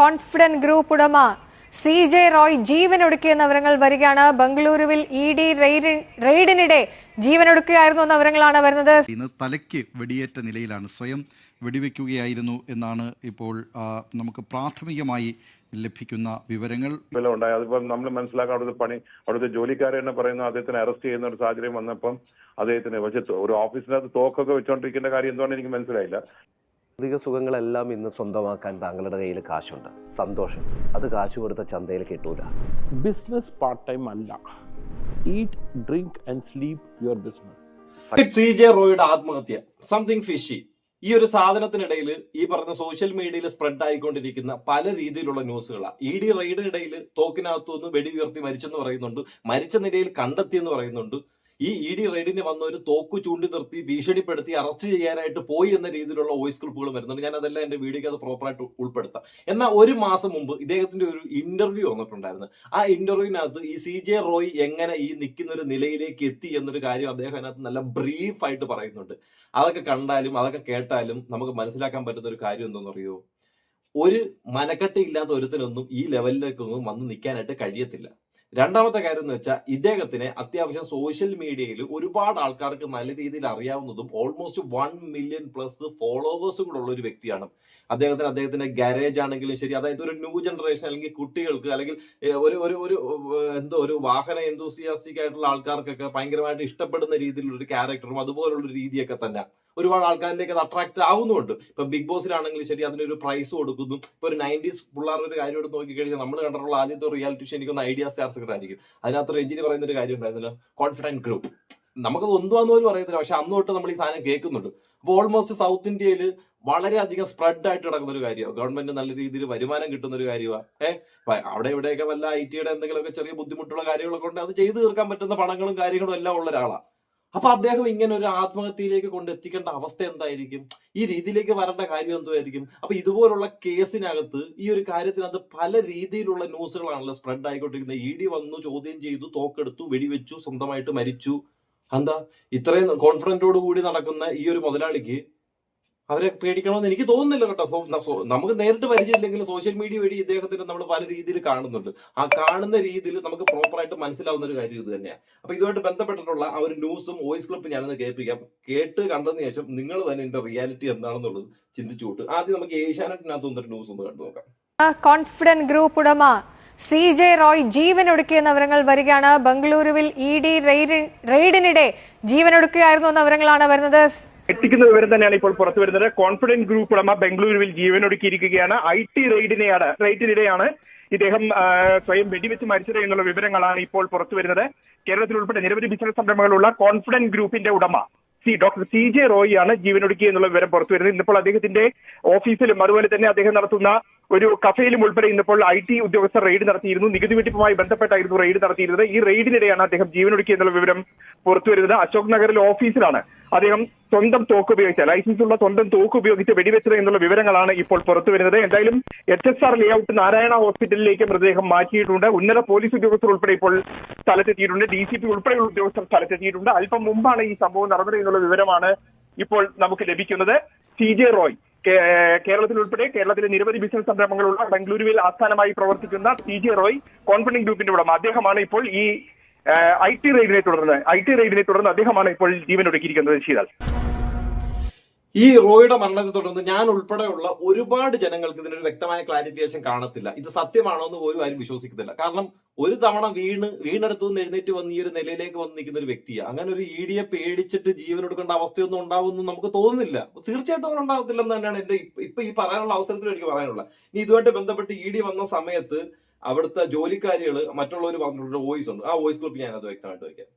Confident group ഉടമ CJ Roy ജീവനൊടുക്കിയെന്ന വിവരങ്ങൾ വരികയാണ്. ബംഗളൂരുവിൽ ED റെയ്ഡിനിടെ ജീവനൊടുക്കുകയായിരുന്നു എന്ന വിവരങ്ങളാണ് വരുന്നത്. ഇന്ന് തലയ്ക്ക് വെടിയേറ്റ നിലയിലാണ്, സ്വയം വെടിവെക്കുകയായിരുന്നു എന്നാണ് ഇപ്പോൾ നമുക്ക് പ്രാഥമികമായി ലഭിക്കുന്ന വിവരങ്ങൾ. അതിപ്പം നമ്മൾ മനസ്സിലാക്കാൻ അവിടുത്തെ ജോലിക്കാരെ തന്നെ പറയുന്നു അദ്ദേഹത്തിനെ അറസ്റ്റ് ചെയ്യുന്ന ഒരു സാഹചര്യം വന്നപ്പം അദ്ദേഹത്തിന് പക്ഷെ ഒരു ഓഫീസിനകത്ത് തോക്കൊക്കെ വെച്ചോണ്ടിരിക്കേണ്ട കാര്യം എന്തുകൊണ്ട് എനിക്ക് മനസ്സിലായില്ല. അധിക സുഖങ്ങളെല്ലാം ഇന്ന് സ്വന്തമാക്കാൻ താങ്കളുടെ കയ്യിൽ കാശുണ്ട്, സന്തോഷം. അത് കാശ് കൊടുത്ത ചന്തയിൽ കിട്ടൂല. ബിസിനസ് പാർട്ട് ടൈം അല്ല. Eat, drink and sleep your business. CJ റോയുടെ ആത്മഹത്യ സംതിങ് ഫിഷി. ഈ ഒരു സാധനത്തിനിടയിൽ ഈ പറഞ്ഞ സോഷ്യൽ മീഡിയയിൽ സ്പ്രെഡ് ആയിക്കൊണ്ടിരിക്കുന്ന പല രീതിയിലുള്ള ന്യൂസുകളാണ്. ED റെയ്ഡിനിടയിൽ തോക്കിനകത്തുനിന്ന് വെടി ഉയർത്തി മരിച്ചെന്ന് പറയുന്നുണ്ട്, മരിച്ച നിലയിൽ കണ്ടെത്തിയെന്ന് പറയുന്നുണ്ട്. ഈ ED റെയ്ഡിന് വന്ന ഒരു തോക്ക് ചൂണ്ടി നിർത്തി ഭീഷണിപ്പെടുത്തി അറസ്റ്റ് ചെയ്യാനായിട്ട് പോയി എന്ന രീതിയിലുള്ള വോയിസ് ക്ലിപ്പുകൾ വരുന്നുണ്ട്. ഞാൻ അതെല്ലാം എന്റെ വീഡിയോക്ക് അത് പ്രോപ്പറായിട്ട് ഉൾപ്പെടുത്താം. എന്നാൽ ഒരു മാസം മുമ്പ് ഇദ്ദേഹത്തിന്റെ ഒരു ഇന്റർവ്യൂ വന്നിട്ടുണ്ടായിരുന്നു. ആ ഇന്റർവ്യൂവിനകത്ത് ഈ CJ റോയ് എങ്ങനെ ഈ നിൽക്കുന്ന ഒരു നിലയിലേക്ക് എത്തി എന്നൊരു കാര്യം അദ്ദേഹം അതിനകത്ത് നല്ല ബ്രീഫായിട്ട് പറയുന്നുണ്ട്. അതൊക്കെ കണ്ടാലും അതൊക്കെ കേട്ടാലും നമുക്ക് മനസ്സിലാക്കാൻ പറ്റുന്ന ഒരു കാര്യം എന്താണെന്ന് അറിയോ? ഒരു മനക്കെട്ടില്ലാത്ത ഒരുത്തിനൊന്നും ഈ ലെവലിലേക്കൊന്നും വന്ന് നിൽക്കാനായിട്ട് കഴിയത്തില്ല. രണ്ടാമത്തെ കാര്യം എന്ന് വെച്ചാൽ ഇദ്ദേഹത്തിനെ അത്യാവശ്യം സോഷ്യൽ മീഡിയയിൽ ഒരുപാട് ആൾക്കാർക്ക് നല്ല രീതിയിൽ അറിയാവുന്നതും ഓൾമോസ്റ്റ് 1 മില്യൺ പ്ലസ് ഫോളോവേഴ്സും കൂടെ ഉള്ള ഒരു വ്യക്തിയാണ്. അദ്ദേഹത്തിന്റെ ഗാരേജ് ആണെങ്കിലും ശരി, അതായത് ഒരു ന്യൂ ജനറേഷൻ അല്ലെങ്കിൽ കുട്ടികൾക്ക് അല്ലെങ്കിൽ ഒരു വാഹന എന്തൂസിയാസ്റ്റിക് ആയിട്ടുള്ള ആൾക്കാർക്കൊക്കെ ഭയങ്കരമായിട്ട് ഇഷ്ടപ്പെടുന്ന രീതിയിലുള്ള ഒരു ക്യാരക്ടറും അതുപോലുള്ള രീതിയൊക്കെ തന്നെ ഒരുപാട് ആൾക്കാരിലേക്ക് അത് അട്രാക്ട് ആവുന്നുണ്ട്. ഇപ്പൊ ബിഗ് ബോസിലാണെങ്കിലും ശരി, അതിനൊരു പ്രൈസ് കൊടുക്കുന്നു. ഇപ്പൊ ഒരു 90s പിള്ളേരുടെ ഒരു കാര്യം എടുത്ത് നോക്കിക്കഴിഞ്ഞാൽ നമ്മൾ കണ്ടിട്ടുള്ള ആദ്യത്തെ റിയാലിറ്റി ഷോ എനിക്കൊന്ന് ഐഡിയ സ്റ്റാർസ് ആയിരിക്കും. അതിനകത്ത് രഞ്ജിനി പറയുന്ന ഒരു കാര്യം ഉണ്ടായിരുന്നല്ലോ, കോൺഫിഡന്റ് ഗ്രൂപ്പ്. നമുക്കത് ഒന്നുവാന്ന് പോലും പറയത്തില്ല, പക്ഷെ അന്ന് തൊട്ട് നമ്മൾ ഈ സാധനം കേൾക്കുന്നുണ്ട്. അപ്പോൾ ഓൾമോസ്റ്റ് സൗത്ത് ഇന്ത്യയിൽ വളരെയധികം സ്പ്രെഡ് ആയിട്ട് നടക്കുന്ന ഒരു കാര്യമാണ്. ഗവൺമെന്റ് നല്ല രീതിയിൽ വരുമാനം കിട്ടുന്ന ഒരു കാര്യമാണ്. അവിടെ ഇവിടെയൊക്കെ വല്ല IT-യുടെ എന്തെങ്കിലുമൊക്കെ ചെറിയ ബുദ്ധിമുട്ടുള്ള കാര്യങ്ങളൊക്കെ ഉണ്ട്, അത് ചെയ്തു തീർക്കാൻ പറ്റുന്ന പണങ്ങളും കാര്യങ്ങളും എല്ലാം ഉള്ള ഒരാളാണ്. അപ്പൊ അദ്ദേഹം ഇങ്ങനെ ഒരു ആത്മഹത്യയിലേക്ക് കൊണ്ടെത്തിക്കേണ്ട അവസ്ഥ എന്തായിരിക്കും? ഈ രീതിയിലേക്ക് വരേണ്ട കാര്യം എന്തായിരിക്കും? അപ്പൊ ഇതുപോലുള്ള കേസിനകത്ത് ഈ ഒരു കാര്യത്തിനകത്ത് പല രീതിയിലുള്ള ന്യൂസുകളാണല്ലോ സ്പ്രെഡ് ആയിക്കൊണ്ടിരിക്കുന്നത്. ED വന്നു, ചോദ്യം ചെയ്തു, തോക്കെടുത്തു, വെടിവെച്ചു, സ്വന്തമായിട്ട് മരിച്ചു. എന്താ ഇത്രയും കോൺഫിഡന്റോട് കൂടി നടക്കുന്ന ഈ ഒരു മുതലാളിക്ക് അവരെ പേടിക്കണമെന്ന് എനിക്ക് തോന്നുന്നില്ല കേട്ടോ. നമുക്ക് നേരിട്ട് പരിചയമില്ലെങ്കിലും സോഷ്യൽ മീഡിയ വഴി ഇദ്ദേഹത്തിന് നമ്മൾ പല രീതിയിൽ കാണുന്നുണ്ട്. ആ കാണുന്ന രീതിയിൽ നമുക്ക് പ്രോപ്പറായിട്ട് മനസ്സിലാവുന്ന ഒരു കാര്യം ഇത് തന്നെയാണ്. അപ്പൊ ഇതുമായിട്ട് ബന്ധപ്പെട്ടിട്ടുള്ള ആ ഒരു ന്യൂസും വോയിസ് ക്ലിപ്പ് ഞാനൊന്ന് കേൾപ്പിക്കാം. കേട്ട് കണ്ടതിന് ശേഷം നിങ്ങൾ തന്നെ ഇതിന്റെ റിയാലിറ്റി എന്താണെന്നുള്ളത് ചിന്തിച്ചു കൂട്ട്. ആദ്യം നമുക്ക് ഏഷ്യാനെറ്റിനകത്ത് വന്നൊരു ന്യൂസ് ഒന്ന് കണ്ടു നോക്കാം. കോൺഫിഡന്റ് ഗ്രൂപ്പ് ഉടമ CJ റോയ് ജീവനൊടുക്കിയെന്ന വിവരങ്ങൾ വരികയാണ്. ബംഗളൂരുവിൽ ED റെയ്ഡിനിടെ ജീവനൊടുക്കുകയായിരുന്നു എന്ന വിവരങ്ങളാണ് വരുന്നത്. എത്തിക്കുന്ന വിവരം തന്നെയാണ് ഇപ്പോൾ പുറത്തു വരുന്നത്. കോൺഫിഡന്റ് ഗ്രൂപ്പ് ഉടമ ബംഗളൂരുവിൽ ജീവനൊടുക്കിയിരിക്കുകയാണ്. IT റെയ്ഡിനിടെയാണ് ഇദ്ദേഹം സ്വയം വെടിവെച്ച് മരിച്ചത് എന്നുള്ള വിവരങ്ങളാണ് ഇപ്പോൾ പുറത്തു വരുന്നത്. കേരളത്തിൽ ഉൾപ്പെടെ നിരവധി ബിസിനസ് സംരംഭങ്ങളുള്ള കോൺഫിഡന്റ് ഗ്രൂപ്പിന്റെ ഉടമ ഡോക്ടർ CJ റോയ് ആണ് ജീവനൊടുക്കി എന്നുള്ള വിവരം പുറത്തു വരുന്നത്. ഇന്നിപ്പോൾ അദ്ദേഹത്തിന്റെ ഓഫീസിലും അതുപോലെ തന്നെ അദ്ദേഹം നടത്തുന്ന ഒരു കഫേയിലും ഉൾപ്പെടെ ഇന്നിപ്പോൾ IT ഉദ്യോഗസ്ഥർ റെയ്ഡ് നടത്തിയിരുന്നു. നികുതി വെട്ടിപ്പുമായി ബന്ധപ്പെട്ടായിരുന്നു റെയ്ഡ് നടത്തിയിരുന്നത്. ഈ റെയ്ഡിനിടെയാണ് അദ്ദേഹം ജീവനൊടുക്കി എന്നുള്ള വിവരം പുറത്തു വരുന്നത്. അശോക് നഗറിലെ ഓഫീസിലാണ് അദ്ദേഹം സ്വന്തം തോക്ക് ഉപയോഗിച്ച ലൈസൻസ് ഉള്ള സ്വന്തം തോക്ക് ഉപയോഗിച്ച് വെടിവെച്ചത് എന്നുള്ള വിവരങ്ങളാണ് ഇപ്പോൾ പുറത്തു വരുന്നത്. എന്തായാലും HSR ലേഔട്ട് നാരായണ ഹോസ്പിറ്റലിലേക്ക് മൃതദേഹം മാറ്റിയിട്ടുണ്ട്. ഉന്നത പോലീസ് ഉദ്യോഗസ്ഥർ ഉൾപ്പെടെ ഇപ്പോൾ സ്ഥലത്തെത്തിയിട്ടുണ്ട്. DCP ഉൾപ്പെടെയുള്ള ഉദ്യോഗസ്ഥർ സ്ഥലത്തെത്തിയിട്ടുണ്ട്. അല്പം മുമ്പാണ് ഈ സംഭവം നടന്നത് എന്നുള്ള വിവരമാണ് ഇപ്പോൾ നമുക്ക് ലഭിക്കുന്നത്. CJ റോയ് കേരളത്തിൽ ഉൾപ്പെടെ കേരളത്തിലെ നിരവധി ബിസിനസ് സംരംഭങ്ങളുള്ള ബംഗളൂരുവിൽ ആസ്ഥാനമായി പ്രവർത്തിക്കുന്ന CJ റോയ് കോൺഫിഡന്റ് ഗ്രൂപ്പിന്റെ ഉടമ അദ്ദേഹമാണ് ഇപ്പോൾ ഈ IT റെയ്ഡിനെ തുടർന്ന് അദ്ദേഹമാണ് ഇപ്പോൾ ജീവനൊടുക്കിയിരിക്കുന്നത്. ശീതൽ, ഈ റോയുടെ മരണത്തെ തുടർന്ന് ഞാൻ ഉൾപ്പെടെയുള്ള ഒരുപാട് ജനങ്ങൾക്ക് ഇതിനൊരു വ്യക്തമായ ക്ലാരിഫിക്കേഷൻ കാണത്തില്ല. ഇത് സത്യമാണോ എന്ന് പോലും ആരും വിശ്വസിക്കത്തില്ല. കാരണം ഒരു തവണ വീണെടുത്തു നിന്ന് എഴുന്നേറ്റ് വന്ന് ഈ ഒരു നിലയിലേക്ക് വന്ന് നിൽക്കുന്ന ഒരു വ്യക്തിയാണ്. അങ്ങനെ ഒരു ED-യെ പേടിച്ചിട്ട് ജീവൻ എടുക്കേണ്ട അവസ്ഥയൊന്നും ഉണ്ടാവുമെന്ന് നമുക്ക് തോന്നുന്നില്ല. തീർച്ചയായിട്ടും അങ്ങനെ ഉണ്ടാകത്തില്ലെന്ന് തന്നെയാണ് എന്റെ ഇപ്പൊ ഈ പറയാനുള്ള അവസരത്തിൽ എനിക്ക് പറയാനുള്ളത്. ഇനി ഇതുമായിട്ട് ബന്ധപ്പെട്ട് ED വന്ന സമയത്ത് അവിടുത്തെ ജോലിക്കാരികൾ മറ്റുള്ളവർ പറഞ്ഞിട്ടുള്ള വോയിസ് ഉണ്ട്. ആ വോയിസ് ക്ലിപ്പ് ഞാനത് വ്യക്തമായിട്ട് വയ്ക്കാം.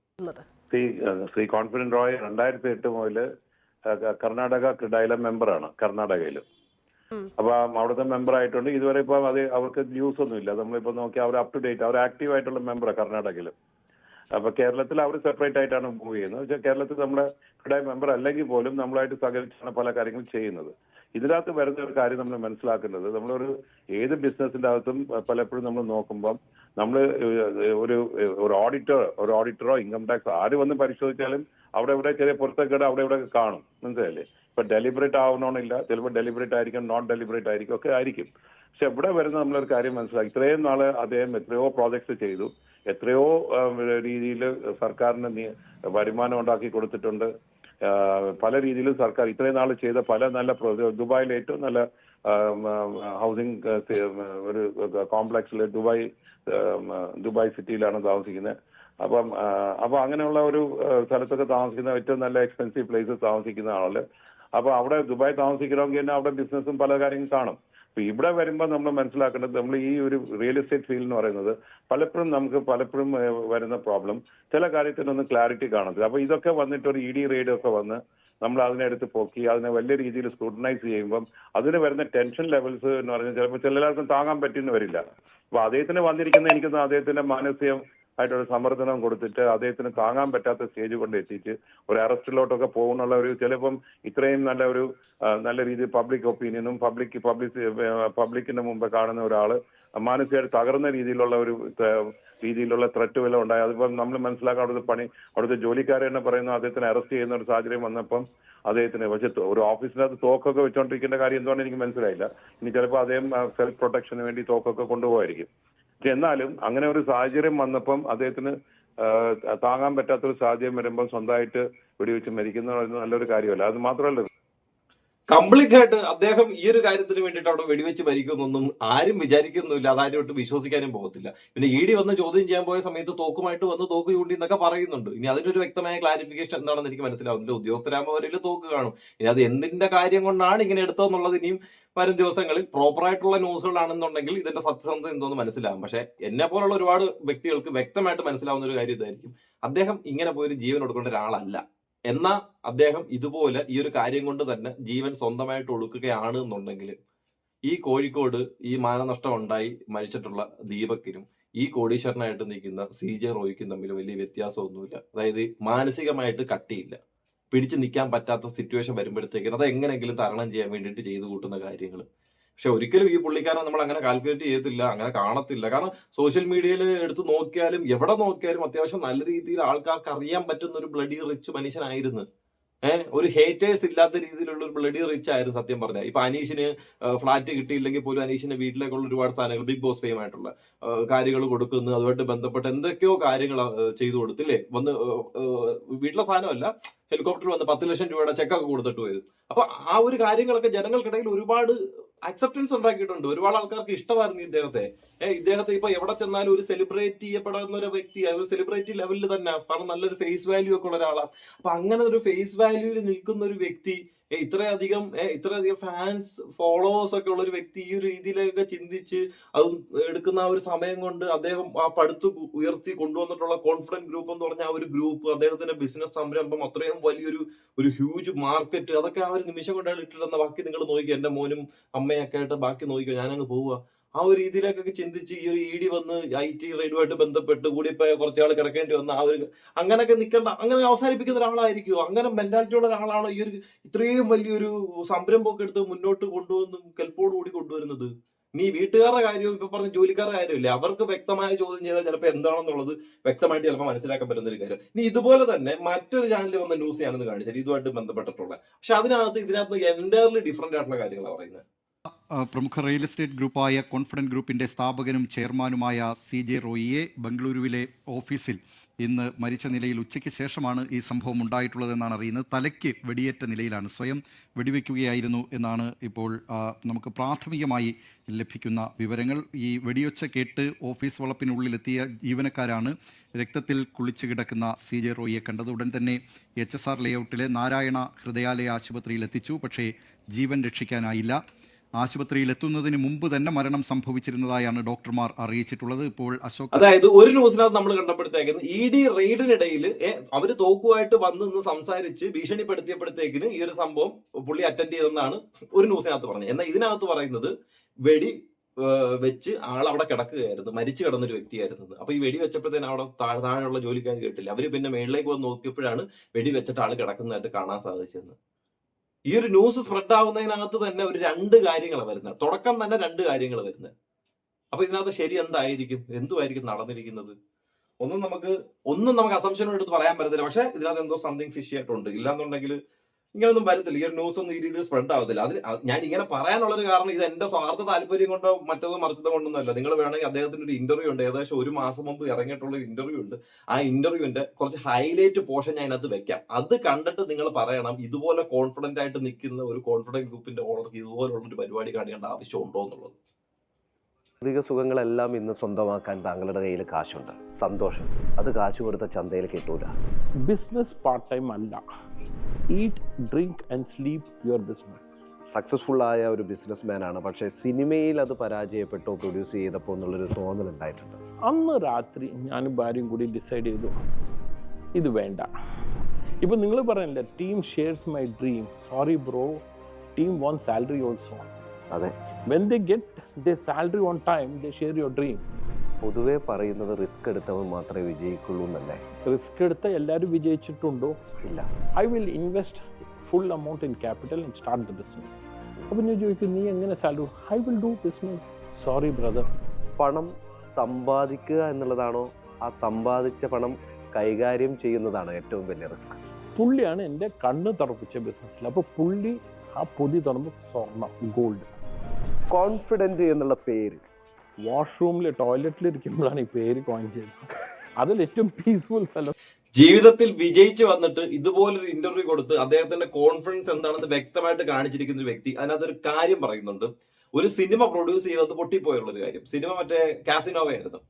ശ്രീ കോൺഫിഡന്റ് റോയ് 2008 മുതൽ കർണാടക ക്രിഡൈല മെമ്പറാണ് കർണാടകയിൽ. അപ്പൊ അവിടുത്തെ മെമ്പർ ആയിട്ടുണ്ട്. ഇതുവരെ ഇപ്പൊ അവർക്ക് ന്യൂസ് ഒന്നും ഇല്ല. നമ്മളിപ്പോ നോക്കി അവർ അപ് ടു ഡേറ്റ്, അവർ ആക്റ്റീവ് ആയിട്ടുള്ള മെമ്പറാണ് കർണാടകയിൽ. അപ്പൊ കേരളത്തിൽ അവർ സെപ്പറേറ്റ് ആയിട്ടാണ് മൂവ് ചെയ്യുന്നത്. പക്ഷേ കേരളത്തിൽ നമ്മുടെ ക്രിഡൈ മെമ്പർ അല്ലെങ്കിൽ പോലും നമ്മളായിട്ട് സഹകരിച്ചാണ് പല കാര്യങ്ങളും ചെയ്യുന്നത്. ഇതിനകത്ത് വരുന്ന ഒരു കാര്യം നമ്മൾ മനസ്സിലാക്കുന്നത്, നമ്മളൊരു ഏത് ബിസിനസിന്റെ അകത്തും പലപ്പോഴും നമ്മൾ നോക്കുമ്പം നമ്മൾ ഒരു ഓഡിറ്ററോ ഇൻകം ടാക്സ് ആര് വന്ന് പരിശോധിച്ചാലും അവിടെ ഇവിടെ ചെറിയ പുറത്തേക്കേട് അവിടെ ഇവിടെ കാണും. മനസ്സിലല്ലേ? ഇപ്പൊ ഡെലിബറേറ്റ് ആവണമെന്നില്ല, ചിലപ്പോൾ ഡെലിബറേറ്റ് ആയിരിക്കും, നോൺ ഡെലിബറേറ്റ് ആയിരിക്കും, ഒക്കെ ആയിരിക്കും. പക്ഷെ ഇവിടെ വരുന്ന നമ്മളൊരു കാര്യം മനസ്സിലാക്കി, ഇത്രയും നാള് അദ്ദേഹം എത്രയോ പ്രോജക്ട്സ് ചെയ്തു, എത്രയോ രീതിയിൽ സർക്കാരിന് വരുമാനം ഉണ്ടാക്കി കൊടുത്തിട്ടുണ്ട്. പല രീതിയിലും സർക്കാർ ഇത്രയും നാൾ ചെയ്ത പല നല്ല ദുബായിലെ ഏറ്റവും നല്ല ഹൗസിംഗ് ഒരു കോംപ്ലക്സിൽ ദുബായ് സിറ്റിയിലാണ് താമസിക്കുന്നത്. അപ്പൊ അങ്ങനെയുള്ള ഒരു സ്ഥലത്തൊക്കെ താമസിക്കുന്ന ഏറ്റവും നല്ല എക്സ്പെൻസീവ് പ്ലേസസ് താമസിക്കുന്ന ആള്. അപ്പൊ അവിടെ ദുബായ് താമസിക്കണമെങ്കിൽ തന്നെ അവിടെ ബിസിനസ്സും പല കാര്യങ്ങളും കാണും. അപ്പൊ ഇവിടെ വരുമ്പോൾ നമ്മൾ മനസ്സിലാക്കേണ്ടത്, നമ്മൾ ഈ ഒരു റിയൽ എസ്റ്റേറ്റ് ഫീൽഡ് എന്ന് പറയുന്നത് പലപ്പോഴും വരുന്ന പ്രോബ്ലം ചില കാര്യത്തിനൊന്നും ക്ലാരിറ്റി കാണത്തില്ല. അപ്പൊ ഇതൊക്കെ വന്നിട്ട് ഒരു ED റെയ്ഡ് ഒക്കെ വന്ന് നമ്മൾ അതിനെടുത്ത് പൊക്കി അതിനെ വലിയ രീതിയിൽ സ്ക്രൂട്ടനൈസ് ചെയ്യുമ്പം അതിന് വരുന്ന ടെൻഷൻ ലെവൽസ് എന്ന് പറഞ്ഞാൽ ചിലപ്പോൾ ചിലർക്കും താങ്ങാൻ പറ്റിയെന്ന് വരില്ല. അപ്പൊ അദ്ദേഹത്തിന് വന്നിരിക്കുന്ന എനിക്കൊന്ന് അദ്ദേഹത്തിന്റെ മാനസികം ആയിട്ടൊരു സമ്മർദ്ദനം കൊടുത്തിട്ട് അദ്ദേഹത്തിന് താങ്ങാൻ പറ്റാത്ത സ്റ്റേജ് കൊണ്ട് എത്തിച്ച് ഒരു അറസ്റ്റിലോട്ടൊക്കെ പോകുന്നുള്ള ഒരു ചിലപ്പം ഇത്രയും നല്ല രീതിയിൽ പബ്ലിക് ഒപ്പീനിയനും പബ്ലിക്കിന്റെ മുമ്പ് കാണുന്ന ഒരാള് മാനസികമായിട്ട് തകർന്ന രീതിയിലുള്ള ത്രെറ്റുമെല്ലാം ഉണ്ടായി. അതിപ്പം നമ്മൾ മനസ്സിലാക്കാൻ അവിടുത്തെ ജോലിക്കാരെ തന്നെ പറയുന്നു അദ്ദേഹത്തിനെ അറസ്റ്റ് ചെയ്യുന്ന ഒരു സാഹചര്യം വന്നപ്പം അദ്ദേഹത്തിന് പക്ഷെ ഒരു ഓഫീസിനകത്ത് തോക്കൊക്കെ വെച്ചോണ്ടിരിക്കേണ്ട കാര്യം എന്തുകൊണ്ടെന്ന് എനിക്ക് മനസ്സിലായില്ല. ഇനി ചിലപ്പോൾ അദ്ദേഹം സെൽഫ് പ്രൊട്ടക്ഷന് വേണ്ടി തോക്കൊക്കെ കൊണ്ടുപോകായിരിക്കും. പക്ഷെ എന്നാലും അങ്ങനെ ഒരു സാഹചര്യം വന്നപ്പം അദ്ദേഹത്തിന് താങ്ങാൻ പറ്റാത്തൊരു സാഹചര്യം വരുമ്പോൾ സ്വന്തമായിട്ട് വെടിവെച്ച് മരിക്കുന്ന നല്ലൊരു കാര്യമല്ല. അത് മാത്രമല്ല, കംപ്ലീറ്റ് ആയിട്ട് അദ്ദേഹം ഈ ഒരു കാര്യത്തിന് വേണ്ടിയിട്ട് അവിടെ വെടിവെച്ച് മരിക്കുമെന്നൊന്നും ആരും വിചാരിക്കുന്നില്ല, അതാരും ഒട്ട് വിശ്വസിക്കാനും പോകത്തില്ല. പിന്നെ ED വന്ന് ചോദ്യം ചെയ്യാൻ പോയ സമയത്ത് തോക്കുമായിട്ട് വന്ന് തോക്ക് ചൂണ്ടി എന്നൊക്കെ പറയുന്നുണ്ട്. ഇനി അതിനൊരു വ്യക്തമായ ക്ലാരിഫിക്കേഷൻ എന്താണെന്ന് എനിക്ക് മനസ്സിലാവുന്നില്ല. ഉദ്യോഗസ്ഥരാകുമ്പോൾ അവരിൽ തോക്ക് കാണും. ഇനി അത് എന്തിന്റെ കാര്യം കൊണ്ടാണ് ഇങ്ങനെ എടുത്തതെന്നുള്ളത് ഇനിയും വരും ദിവസങ്ങളിൽ പ്രോപ്പറായിട്ടുള്ള ന്യൂസുകളാണെന്നുണ്ടെങ്കിൽ ഇതിന്റെ സത്യസന്ധത എന്തോന്ന് മനസ്സിലാവും. പക്ഷെ എന്നെ പോലുള്ള ഒരുപാട് വ്യക്തികൾക്ക് വ്യക്തമായിട്ട് മനസ്സിലാവുന്ന ഒരു കാര്യം ഇതായിരിക്കും, അദ്ദേഹം ഇങ്ങനെ പോയൊരു ജീവൻ കൊടുക്കേണ്ട ഒരാളല്ല. എന്നാൽ അദ്ദേഹം ഇതുപോലെ ഈ ഒരു കാര്യം കൊണ്ട് തന്നെ ജീവൻ സ്വന്തമായിട്ട് ഒടുക്കുകയാണ് എന്നുണ്ടെങ്കിൽ ഈ കോഴിക്കോട് ഈ മാനനഷ്ടം ഉണ്ടായി മരിച്ചിട്ടുള്ള ദീപക്കിനും ഈ കോടീശ്വരനായിട്ട് നിൽക്കുന്ന CJ റോയ്ക്കും തമ്മിൽ വലിയ വ്യത്യാസമൊന്നുമില്ല. അതായത് മാനസികമായിട്ട് കട്ടിയില്ല, പിടിച്ചു നിൽക്കാൻ പറ്റാത്ത സിറ്റുവേഷൻ വരുമ്പോഴത്തേക്കും അത് എങ്ങനെയെങ്കിലും തരണം ചെയ്യാൻ വേണ്ടിയിട്ട് ചെയ്തു കൂട്ടുന്ന കാര്യങ്ങൾ. പക്ഷെ ഒരിക്കലും ഈ പുള്ളിക്കാരൻ നമ്മൾ അങ്ങനെ കാൽക്കുലേറ്റ് ചെയ്യത്തില്ല, അങ്ങനെ കാണത്തില്ല. കാരണം സോഷ്യൽ മീഡിയയിൽ എടുത്ത് നോക്കിയാലും എവിടെ നോക്കിയാലും അത്യാവശ്യം നല്ല രീതിയിൽ ആൾക്കാർക്ക് അറിയാൻ പറ്റുന്ന ഒരു ബ്ലഡി റിച്ച് മനുഷ്യനായിരുന്നു. ഒരു ഹേറ്റേഴ്സ് ഇല്ലാത്ത രീതിയിലുള്ള ഒരു ബ്ലഡി റിച്ച് ആയിരുന്നു സത്യം പറഞ്ഞാൽ. ഇപ്പൊ അനീഷിന് ഫ്ലാറ്റ് കിട്ടിയില്ലെങ്കിൽ പോലും അനീഷിന്റെ വീട്ടിലേക്കുള്ള ഒരുപാട് സാധനങ്ങൾ ബിഗ് ബോസ് ഫെയിം ആയിട്ടുള്ള കാര്യങ്ങൾ കൊടുക്കുന്നു, അതുമായിട്ട് ബന്ധപ്പെട്ട് എന്തൊക്കെയോ കാര്യങ്ങൾ ചെയ്തു കൊടുത്തില്ലേ. വന്ന് വീട്ടിലെ സാധനമല്ല, ഹെലികോപ്റ്റർ വന്ന് 10 ലക്ഷം രൂപയുടെ ചെക്കൊക്കെ കൊടുത്തിട്ട് പോയത്. അപ്പൊ ആ ഒരു കാര്യങ്ങളൊക്കെ ജനങ്ങൾക്കിടയിൽ ഒരുപാട് അക്സെപ്റ്റൻസ് ഉണ്ടാക്കിയിട്ടുണ്ട്. ഒരുപാട് ആൾക്കാർക്ക് ഇഷ്ടമായിരുന്നു ഇദ്ദേഹത്തെ ഇപ്പൊ എവിടെ ചെന്നാലും ഒരു സെലിബ്രേറ്റ് ചെയ്യപ്പെടുന്ന ഒരു വ്യക്തി, ഒരു സെലിബ്രിറ്റി ലെവലിൽ തന്നെ, കാരണം നല്ലൊരു ഫേസ് വാല്യൂ ഒക്കെ ഉള്ള ഒരാളാണ്. അപ്പൊ അങ്ങനെ ഒരു ഫേസ് വാല്യൂവിൽ നിൽക്കുന്ന ഒരു വ്യക്തി, ഇത്രയധികം ഫാൻസ് ഫോളോവേഴ്സ് ഒക്കെ ഉള്ള ഒരു വ്യക്തി ഈ ഒരു രീതിയിലൊക്കെ ചിന്തിച്ച് അത് എടുക്കുന്ന ആ ഒരു സമയം കൊണ്ട് അദ്ദേഹം ആ പടുത്ത് ഉയർത്തി കൊണ്ടുവന്നിട്ടുള്ള കോൺഫിഡന്റ് ഗ്രൂപ്പ് എന്ന് പറഞ്ഞ ആ ഒരു ഗ്രൂപ്പ്, അദ്ദേഹത്തിന്റെ ബിസിനസ് സംരംഭം, അത്രയും വലിയൊരു ഹ്യൂജ് മാർക്കറ്റ്, അതൊക്കെ ആ ഒരു നിമിഷം കൊണ്ടാണ് ഇട്ടിരുന്ന. ബാക്കി നിങ്ങൾ നോക്കിയോ, എന്റെ മോനും അമ്മയൊക്കെ ആയിട്ട് ബാക്കി നോക്കിയോ, ഞാനങ്ങ് പോവുക. ആ ഒരു രീതിയിലേക്കൊക്കെ ചിന്തിച്ച് ഈ ഒരു ED വന്ന് IT റെയ്ഡുമായിട്ട് ബന്ധപ്പെട്ട് കൂടിപ്പോയ കുറച്ചാൾ കിടക്കേണ്ടി വന്ന ആ ഒരു അങ്ങനെയൊക്കെ നിൽക്കേണ്ട, അങ്ങനെ അവസാനിപ്പിക്കുന്ന ഒരാളായിരിക്കുമോ? അങ്ങനെ മെന്റാലിറ്റിയുള്ള ഒരാളാണോ ഈ ഒരു ഇത്രയും വലിയൊരു സംരംഭമൊക്കെ എടുത്ത് മുന്നോട്ട് കൊണ്ടുവന്ന് കെൽപ്പോടുകൂടി കൊണ്ടുവരുന്നത്? നീ വീട്ടുകാരുടെ കാര്യവും ഇപ്പൊ പറഞ്ഞ ജോലിക്കാരുടെ കാര്യമില്ലേ, അവർക്ക് വ്യക്തമായ ചോദ്യം ചെയ്താൽ ചിലപ്പോൾ എന്താണെന്നുള്ളത് വ്യക്തമായിട്ട് ചിലപ്പോൾ മനസ്സിലാക്കാൻ പറ്റുന്ന ഒരു കാര്യം. നീ ഇതുപോലെ തന്നെ മറ്റൊരു ചാനലിൽ വന്ന ന്യൂസ് ഞാനൊന്ന് കാണിച്ചാൽ ഇതുമായിട്ട് ബന്ധപ്പെട്ടിട്ടുള്ള, പക്ഷെ ഇതിനകത്ത് എൻറ്റയർലി ഡിഫറെന്റ് ആയിട്ടുള്ള കാര്യങ്ങളാണ് പറയുന്നത്. പ്രമുഖ റിയൽ എസ്റ്റേറ്റ് ഗ്രൂപ്പായ കോൺഫിഡന്റ് ഗ്രൂപ്പിന്റെ സ്ഥാപകനും ചെയർമാനുമായ CJ റോയിയെ ബംഗളൂരുവിലെ ഓഫീസിൽ ഇന്ന് മരിച്ച നിലയിൽ ഉച്ചയ്ക്ക് ശേഷമാണ് ഈ സംഭവം ഉണ്ടായിട്ടുള്ളതെന്നാണ് അറിയുന്നത്. തലയ്ക്ക് വെടിയേറ്റ നിലയിലാണ്, സ്വയം വെടിവെക്കുകയായിരുന്നു എന്നാണ് ഇപ്പോൾ നമുക്ക് പ്രാഥമികമായി ലഭിക്കുന്ന വിവരങ്ങൾ. ഈ വെടിയൊച്ച കേട്ട് ഓഫീസ് വളപ്പിനുള്ളിലെത്തിയ ജീവനക്കാരാണ് രക്തത്തിൽ കുളിച്ചു കിടക്കുന്ന CJ റോയിയെ കണ്ടത്. ഉടൻ തന്നെ HSR ലേഔട്ടിലെ നാരായണ ഹൃദയാലയ ആശുപത്രിയിൽ എത്തിച്ചു. പക്ഷേ ജീവൻ രക്ഷിക്കാനായില്ല. ആശുപത്രിയിൽ എത്തുന്നതിന് മുമ്പ് തന്നെ മരണം സംഭവിച്ചിരുന്നതായാണ് ഡോക്ടർമാർ അറിയിച്ചിട്ടുള്ളത്. ഇപ്പോൾ അതായത് ഒരു ന്യൂസിനകത്ത് നമ്മൾ കണ്ടപ്പോഴത്തേക്കിന് ED റെയ്ഡിനിടയിൽ അവര് തോക്കുമായിട്ട് വന്ന് നിന്ന് സംസാരിച്ച് ഭീഷണിപ്പെടുത്തിയപ്പോഴത്തേക്കിന് ഈ ഒരു സംഭവം പുള്ളി അറ്റൻഡ് ചെയ്തെന്നാണ് ഒരു ന്യൂസിനകത്ത് പറഞ്ഞത്. എന്നാൽ ഇതിനകത്ത് പറയുന്നത് വെടി വെച്ച് ആൾ അവിടെ കിടക്കുകയായിരുന്നു, മരിച്ചു കിടന്നൊരു വ്യക്തിയായിരുന്നത്. അപ്പൊ ഈ വെടി വെച്ചപ്പോഴത്തേന് അവിടെ താഴെയുള്ള ജോലിക്കാർ കേട്ടില്ല. അവര് പിന്നെ മേളിലേക്ക് വന്ന് നോക്കിയപ്പോഴാണ് വെടി വെച്ചിട്ട് ആൾ കിടക്കുന്നതായിട്ട് കാണാൻ സാധിച്ചത്. ഈ ഒരു ന്യൂസ് സ്പ്രെഡ് ആവുന്നതിനകത്ത് തന്നെ ഒരു 2 കാര്യങ്ങളാണ് വരുന്നത്. തുടക്കം തന്നെ 2 കാര്യങ്ങൾ വരുന്നത്. അപ്പൊ ഇതിനകത്ത് ശരി എന്തായിരിക്കും, എന്തുമായിരിക്കും നടന്നിരിക്കുന്നത്? ഒന്നും നമുക്ക് അസംഷനും എടുത്ത് പറയാൻ പറ്റത്തില്ല. പക്ഷെ ഇതിനകത്ത് എന്തോ സംതിങ് ഫിഷി ആയിട്ടുണ്ട്. ഇല്ലാന്നുണ്ടെങ്കിൽ ഇങ്ങനൊന്നും വരത്തില്ല. ഈ ഒരു ന്യൂസ് ഒന്നും ഈ രീതിയിൽ സ്പ്രെഡ് ആവത്തില്ല. അതിന് ഞാൻ ഇങ്ങനെ പറയാനുള്ളൊരു കാരണം ഇത് എന്റെ സ്വാർത്ഥ താല്പര്യം കൊണ്ടോ മറ്റതോ മറിച്ചതോ കൊണ്ടൊന്നും അല്ല. നിങ്ങൾ വേണമെങ്കിൽ അദ്ദേഹത്തിന്റെ ഒരു ഇന്റർവ്യൂ ഉണ്ട്, ഏകദേശം 1 മാസം മുമ്പ് ഇറങ്ങിയിട്ടുള്ള ഒരു ഇന്റർവ്യൂ ഉണ്ട്. ആ ഇന്റർവ്യൂവിന്റെ കുറച്ച് ഹൈലൈറ്റ് പോർഷൻ ഞാൻ അതിനകത്ത് വെക്കാം. അത് കണ്ടിട്ട് നിങ്ങൾ പറയണം ഇതുപോലെ കോൺഫിഡന്റ് ആയിട്ട് നിൽക്കുന്ന ഒരു കോൺഫിഡന്റ് ഗ്രൂപ്പിന്റെ ഓണർക്ക് ഇതുപോലുള്ള ഒരു പരിപാടി കാണിക്കേണ്ട ആവശ്യമുണ്ടോ എന്നുള്ളത്. ഭൗതിക സുഖങ്ങളെല്ലാം ഇന്ന് സ്വന്തമാക്കാൻ താങ്കളുടെ കയ്യിൽ കാശുണ്ട്, സന്തോഷം. അത് കാശ് കൊടുത്ത ചന്തയിൽ കിട്ടൂല. ബിസിനസ് പാർട്ട് ടൈം അല്ല. Eat, drink and sleep your business. Successful ആയ ഒരു ബിസിനസ് മാനാണ്, പക്ഷേ സിനിമയിൽ അത് പരാജയപ്പെട്ടോ പ്രൊഡ്യൂസ് ചെയ്തപ്പോൾ എന്നുള്ളൊരു തോന്നലുണ്ടായിട്ടുണ്ട്. അന്ന് രാത്രി ഞാനും ഭാര്യയും കൂടി ഡിസൈഡ് ചെയ്തു ഇത് വേണ്ട. ഇപ്പം നിങ്ങൾ പറയണില്ലേ team shares my dream. Sorry bro, team won't salary also. അതെ, when they get the salary on time they share your dream. പൊതുവെ പറയുന്നത് റിസ്ക് എടുത്തവൻ മാത്രമേ വിജയിക്കുള്ളൂ എന്നല്ലേ? റിസ്ക് എടുത്ത എല്ലാവരും വിജയിച്ചിട്ടുണ്ടോ? ഇല്ല. I will invest full amount in capital and start the business. അപ്പം ഞാൻ ചോദിക്കും നീ എങ്ങനെ salary? I will do business. Sorry brother. പണം സമ്പാദിക്കുക എന്നുള്ളതാണോ, ആ സമ്പാദിച്ച പണം കൈകാര്യം ചെയ്യുന്നതാണ് ഏറ്റവും വലിയ റിസ്ക്? പുള്ളിയാണ് എൻ്റെ കണ്ണ് തുറപ്പിച്ച ബിസിനസ്സിൽ. അപ്പോൾ പുള്ളി ആ പൊതി തുറന്ന് സ്വർണം, ഗോൾഡ്. കോൺഫിഡൻറ്റ് എന്നുള്ള പേര് വാഷ്റൂമിൽ ടോയ്ലറ്റിൽ ഇരിക്കുമ്പോഴാണ് ഈ പേര് കോയിൻ ചെയ്തത്. അതിൽ ഏറ്റവും പീസ്ഫുൾ സ്ഥലം. ജീവിതത്തിൽ വിജയിച്ച് വന്നിട്ട് ഇതുപോലൊരു ഇന്റർവ്യൂ കൊടുത്ത് അദ്ദേഹത്തിന്റെ കോൺഫിഡൻസ് എന്താണെന്ന് വ്യക്തമായിട്ട് കാണിച്ചിരിക്കുന്ന ഒരു വ്യക്തി അതിനകത്തൊരു കാര്യം പറയുന്നുണ്ട്. ഒരു സിനിമ പ്രൊഡ്യൂസ് ചെയ്തത് പൊട്ടിപ്പോയുള്ളൊരു കാര്യം. സിനിമ മറ്റേ കാസിനോവയായിരുന്നു.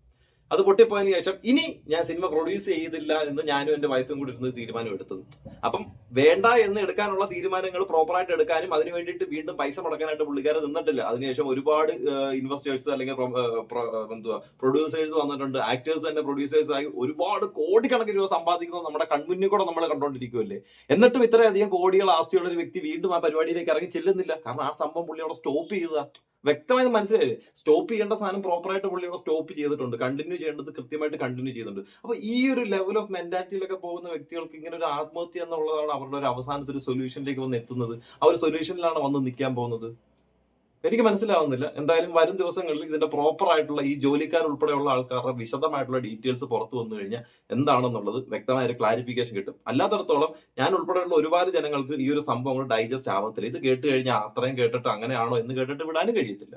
അത് പൊട്ടിപ്പോയതിനു ശേഷം ഇനി ഞാൻ സിനിമ പ്രൊഡ്യൂസ് ചെയ്തില്ല എന്ന് ഞാനും എന്റെ വൈഫും കൂടി ഇരുന്ന് തീരുമാനം എടുത്തത്. അപ്പം വേണ്ട എന്ന് എടുക്കാനുള്ള തീരുമാനങ്ങൾ പ്രോപ്പറായിട്ട് എടുക്കാനും അതിന് വേണ്ടിയിട്ട് വീണ്ടും പൈസ മുടക്കാനായിട്ട് പുള്ളിക്കാരെ നിന്നിട്ടില്ല. അതിനുശേഷം ഒരുപാട് ഇൻവെസ്റ്റേഴ്സ് അല്ലെങ്കിൽ എന്തുവാ പ്രൊഡ്യൂസേഴ്സ് വന്നിട്ടുണ്ട്. ആക്ടേഴ്സ് തന്നെ പ്രൊഡ്യൂസേഴ്സ് ആയി ഒരുപാട് കോടിക്കണക്കിന് രൂപ സമ്പാദിക്കുന്നത് നമ്മുടെ കൺമുന്നിൽ കൂടെ നമ്മൾ കണ്ടോണ്ടിരിക്കുമല്ലേ. എന്നിട്ടും ഇത്രയധികം കോടികൾ ആസ്തിയുള്ള ഒരു വ്യക്തി വീണ്ടും ആ പരിപാടിയിലേക്ക് ഇറങ്ങി ചെല്ലുന്നില്ല. കാരണം ആ സംഭവം പുള്ളി അവിടെ സ്റ്റോപ്പ് ചെയ്തതാ. വ്യക്തമായി മനസ്സിലായില്ലേ? സ്റ്റോപ്പ് ചെയ്യേണ്ട സാധനം പ്രോപ്പറായിട്ട് പുള്ളി ഇവിടെ സ്റ്റോപ്പ് ചെയ്തിട്ടുണ്ട്. കണ്ടിന്യൂ ചെയ്യേണ്ടത് കൃത്യമായിട്ട് കണ്ടിന്യൂ ചെയ്യുന്നുണ്ട്. അപ്പൊ ഈ ഒരു ലെവൽ ഓഫ് മെന്റാലിറ്റിയിലൊക്കെ പോകുന്ന വ്യക്തികൾക്ക് ഇങ്ങനെ ഒരു ആത്മഹത്യ എന്നുള്ളതാണ് അവരുടെ ഒരു അവസാനത്തെ ഒരു സൊല്യൂഷനിലേക്ക് വന്ന് എത്തുന്നത്. ആ ഒരു സൊല്യൂഷനിലാണ് വന്ന് നിൽക്കാൻ പോകുന്നത്. എനിക്ക് മനസ്സിലാവുന്നില്ല. എന്തായാലും വരും ദിവസങ്ങളിൽ ഇതിന്റെ പ്രോപ്പർ ആയിട്ടുള്ള ഈ ജോലിക്കാർ ഉൾപ്പെടെയുള്ള ആൾക്കാരുടെ വിശദമായിട്ടുള്ള ഡീറ്റെയിൽസ് പുറത്തു വന്നു കഴിഞ്ഞാൽ എന്താണെന്നുള്ളത് വ്യക്തമായ ഒരു ക്ലാരിഫിക്കേഷൻ കിട്ടും. അല്ലാത്തടത്തോളം ഞാൻ ഉൾപ്പെടെയുള്ള ഒരുപാട് ജനങ്ങൾക്ക് ഈ ഒരു സംഭവങ്ങൾ ഡൈജസ്റ്റ് ആവത്തില്ല. ഇത് കേട്ട് കഴിഞ്ഞാൽ അത്രയും കേട്ടിട്ട് അങ്ങനെയാണോ എന്ന് കേട്ടിട്ട് വിടാനും കഴിയത്തില്ല.